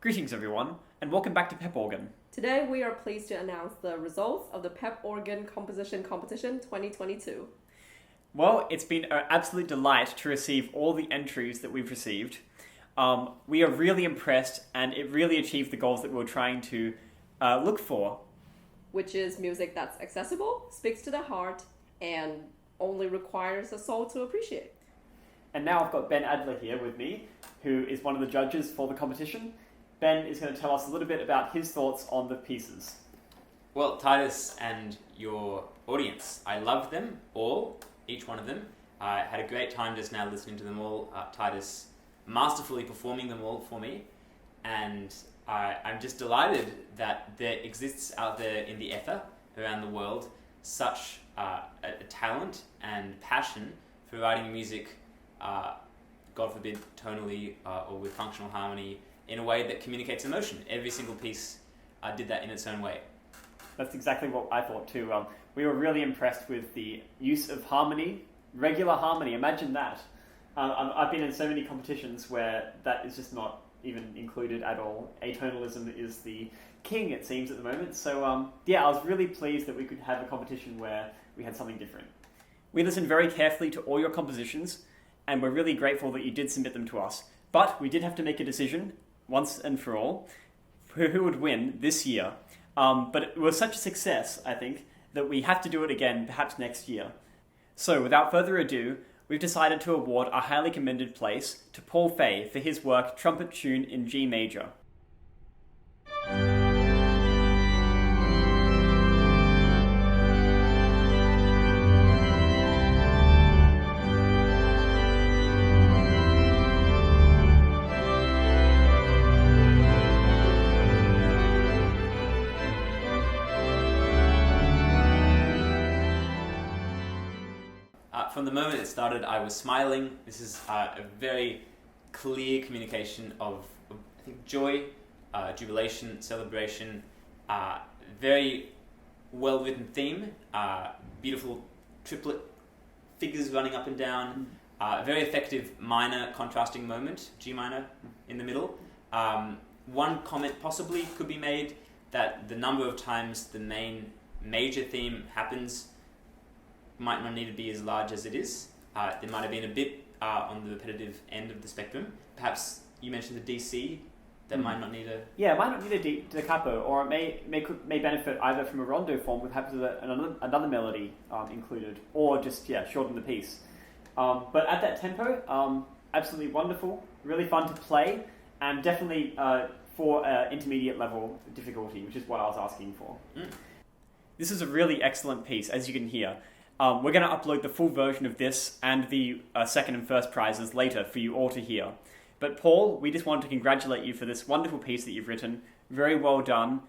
Greetings everyone, and welcome back to Pep Organ. Today we are pleased to announce the results of the Pep Organ Composition Competition 2022. Well, it's been an absolute delight to receive all the entries that we've received. We are really impressed, and it really achieved the goals that we were trying to look for. Which is music that's accessible, speaks to the heart, and only requires a soul to appreciate. And now I've got Ben Adler here with me, who is one of the judges for the competition. Ben is going to tell us a little bit about his thoughts on the pieces. Well, Titus and your audience, I loved them all, each one of them. I had a great time just now listening to them all. Titus masterfully performing them all for me. And I'm just delighted that there exists out there in the ether around the world such a talent and passion for writing music, God forbid, tonally or with functional harmony, in a way that communicates emotion. Every single piece did that in its own way. That's exactly what I thought too. We were really impressed with the use of harmony, regular harmony. Imagine that. I've been in so many competitions where that is just not even included at all. Atonalism is the king, it seems, at the moment. So I was really pleased that we could have a competition where we had something different. We listened very carefully to all your compositions, and we're really grateful that you did submit them to us. But we did have to make a decision, once and for all, who would win this year. But it was such a success, I think, that we have to do it again, perhaps next year. So, without further ado, we've decided to award a highly commended place to Paul Fay for his work Trumpet Tune in G Major. From the moment it started, I was smiling. This is a very clear communication of, I think, joy, jubilation, celebration, very well-written theme, beautiful triplet figures running up and down, very effective minor contrasting moment, G minor in the middle. One comment possibly could be made that the number of times the main major theme happens might not need to be as large as it is. There might have been a bit on the repetitive end of the spectrum. Perhaps you mentioned the DC, that might not need a... Yeah, it might not need a da capo, or it may benefit either from a rondo form with perhaps another melody included, or just, shorten the piece. But at that tempo, absolutely wonderful, really fun to play, and definitely for intermediate level difficulty, which is what I was asking for. This is a really excellent piece, as you can hear. We're going to upload the full version of this and the second and first prizes later for you all to hear. But Paul, we just wanted to congratulate you for this wonderful piece that you've written. Very well done.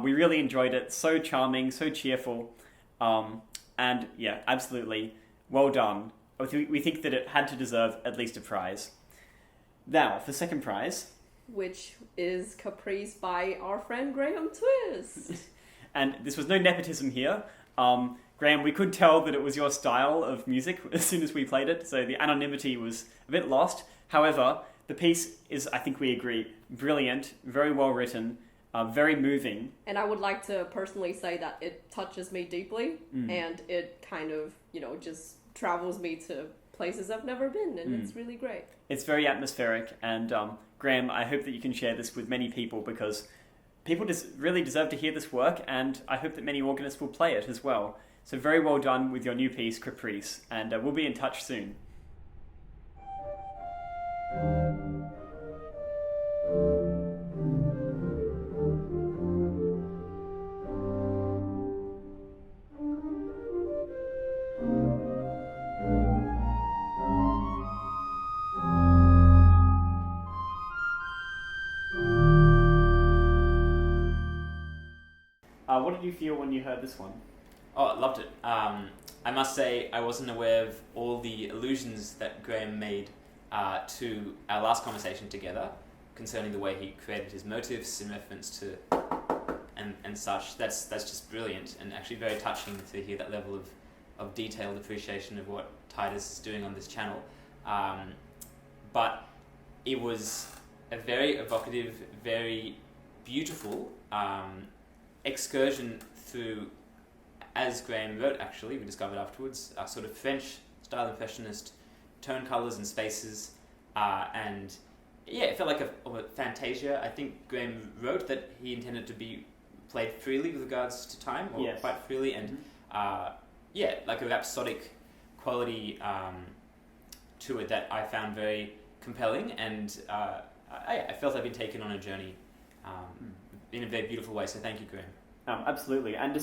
We really enjoyed it. So charming, so cheerful. And yeah, absolutely well done. We think that it had to deserve at least a prize. Now, for second prize. Which is Caprice by our friend Graham Twist. And this was no nepotism here. Graham, we could tell that it was your style of music as soon as we played it, so the anonymity was a bit lost. However, the piece is, I think we agree, brilliant, very well written, very moving. And I would like to personally say that it touches me deeply, and it kind of, just travels me to places I've never been, and it's really great. It's very atmospheric, and Graham, I hope that you can share this with many people, because people just really deserve to hear this work, and I hope that many organists will play it as well. So very well done with your new piece, Caprice, and we'll be in touch soon. What did you feel when you heard this one? Oh, I loved it. I must say I wasn't aware of all the allusions that Graham made to our last conversation together concerning the way he created his motifs in reference to and such. That's just brilliant, and actually very touching to hear that level of detailed appreciation of what Titus is doing on this channel. But it was a very evocative, very beautiful excursion through, as Graham wrote actually, we discovered afterwards, sort of French style impressionist tone colours and spaces, and yeah, it felt like a fantasia. I think Graham wrote that he intended to be played freely with regards to time, or Yes. quite freely, and yeah, like a rhapsodic quality to it that I found very compelling, and I felt I'd been taken on a journey in a very beautiful way, so thank you, Graham. Absolutely. And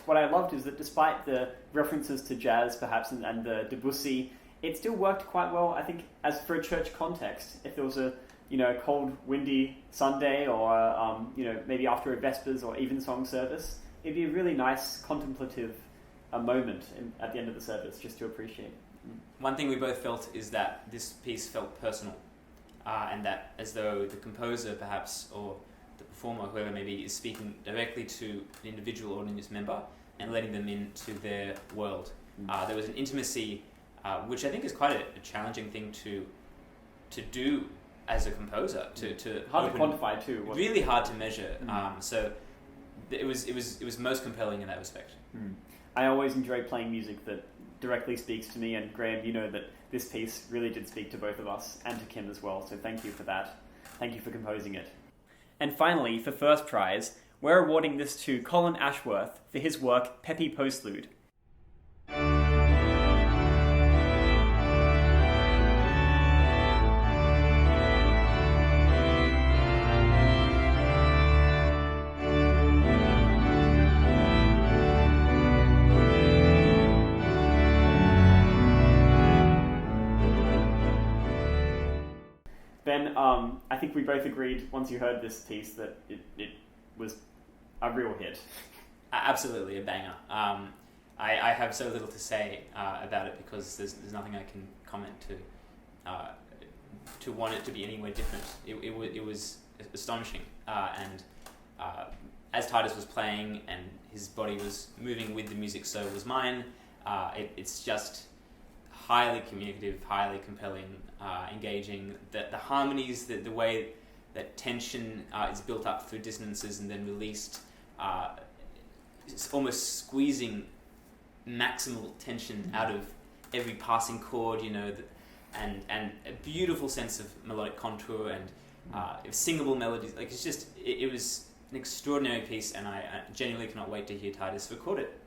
what I loved is that despite the references to jazz, perhaps, and the Debussy, it still worked quite well, I think, as for a church context. If there was a cold, windy Sunday, or maybe after a Vespers or Evensong service, it'd be a really nice contemplative moment at the end of the service, just to appreciate. One thing we both felt is that this piece felt personal, and that as though the composer, perhaps, or the performer, whoever maybe, is speaking directly to an individual audience member and letting them into their world. There was an intimacy, which I think is quite a challenging thing to do as a composer. Hard to quantify too. Really hard to measure. So it was most compelling in that respect. I always enjoy playing music that directly speaks to me, and Graham, you know that this piece really did speak to both of us and to Kim as well, so thank you for that. Thank you for composing it. And finally, for first prize, we're awarding this to Colin Ashworth for his work Peppy Postlude. Ben, I think we both agreed once you heard this piece that it was a real hit. Absolutely a banger. I have so little to say about it because there's nothing I can comment to want it to be anywhere different. It was astonishing, and as Titus was playing and his body was moving with the music, so was mine. It's just highly communicative, highly compelling, engaging. The harmonies, the way that tension is built up through dissonances and then released, it's almost squeezing maximal tension out of every passing chord, and a beautiful sense of melodic contour and singable melodies. Like it was an extraordinary piece, and I genuinely cannot wait to hear Titus record it.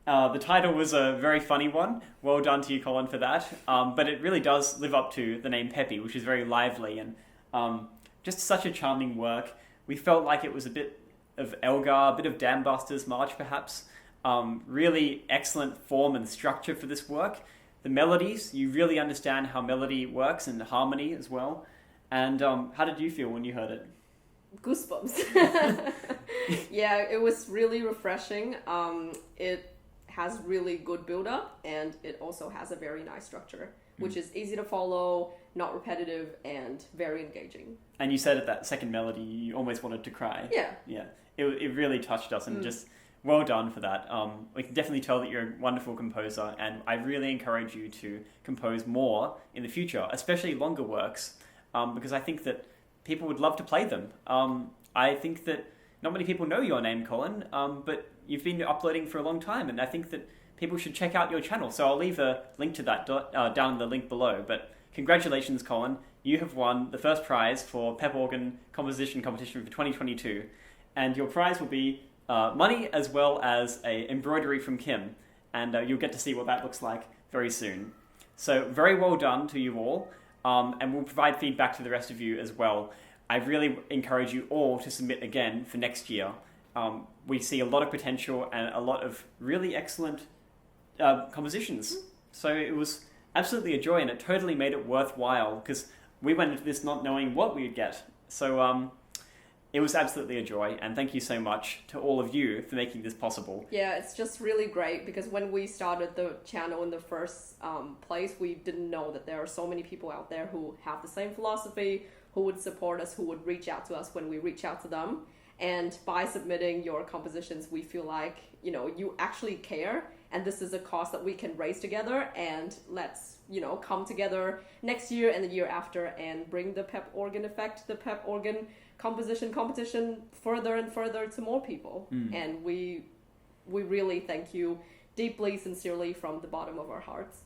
The title was a very funny one. Well done to you, Colin, for that. But it really does live up to the name Peppy, which is very lively and just such a charming work. We felt like it was a bit of Elgar, a bit of Dam Busters March, perhaps. Really excellent form and structure for this work. The melodies, you really understand how melody works and harmony as well. And how did you feel when you heard it? Goosebumps. Yeah, it was really refreshing. It has really good build-up, and it also has a very nice structure, which is easy to follow, not repetitive, and very engaging. And you said at that second melody, you almost wanted to cry. Yeah. Yeah. It really touched us, and just well done for that. We can definitely tell that you're a wonderful composer, and I really encourage you to compose more in the future, especially longer works, because I think that people would love to play them. I think that not many people know your name, Colin, but you've been uploading for a long time, and I think that people should check out your channel. So I'll leave a link to that down in the link below. But congratulations, Colin. You have won the first prize for Pep Organ Composition Competition for 2022. And your prize will be money as well as a embroidery from Kim. And you'll get to see what that looks like very soon. So very well done to you all. And we'll provide feedback to the rest of you as well. I really encourage you all to submit again for next year. We see a lot of potential and a lot of really excellent compositions. So it was absolutely a joy, and it totally made it worthwhile because we went into this not knowing what we'd get. So it was absolutely a joy, and thank you so much to all of you for making this possible. Yeah, it's just really great because when we started the channel in the first place, we didn't know that there are so many people out there who have the same philosophy, who would support us, who would reach out to us when we reach out to them. And by submitting your compositions, we feel like, you actually care, and this is a cause that we can raise together, and let's, you know, come together next year and the year after and bring the PEP organ effect, the PEP organ composition competition further and further to more people. And we really thank you deeply, sincerely, from the bottom of our hearts.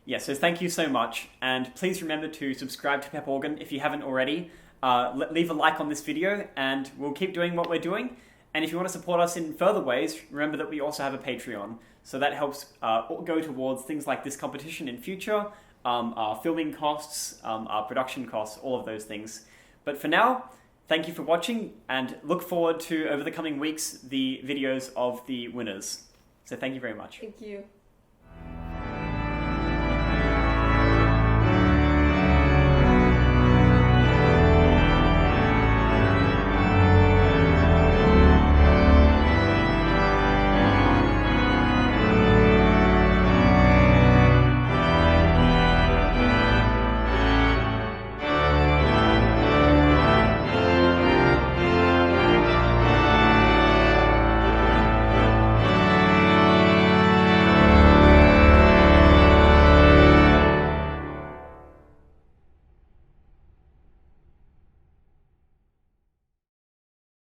Yeah, so thank you so much, and please remember to subscribe to PEP Organ if you haven't already. Leave a like on this video, and we'll keep doing what we're doing. And if you want to support us in further ways, remember that we also have a Patreon. So that helps go towards things like this competition in future, our filming costs, our production costs, all of those things. But for now, thank you for watching, and look forward to, over the coming weeks, the videos of the winners. So thank you very much. Thank you.